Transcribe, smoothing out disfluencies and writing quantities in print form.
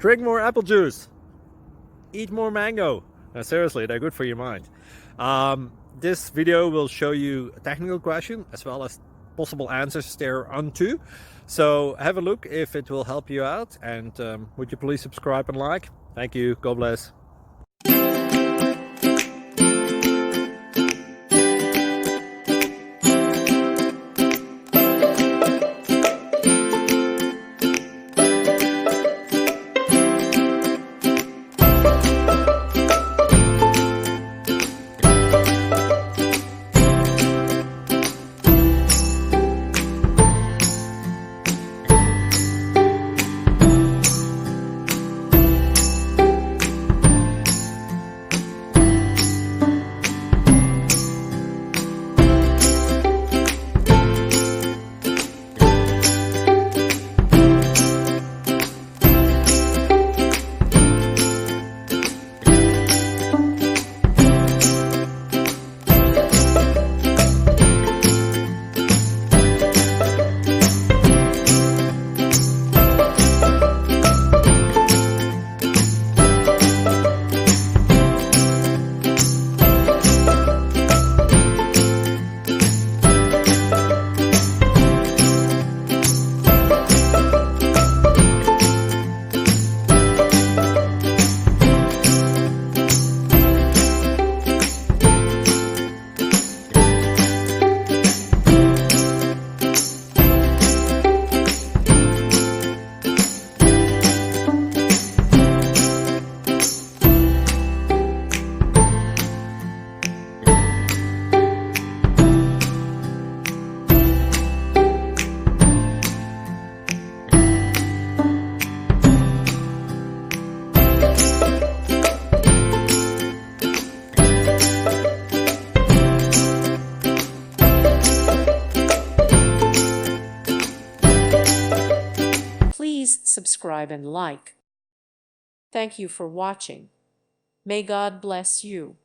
Drink more apple juice. Eat more mango. No, seriously, they're good for your mind. This video will show you a technical question as well as possible answers thereunto. So have a look if it will help you out, and would you please subscribe and like? Thank you. God bless. Please subscribe and like. Thank you for watching. May God bless you.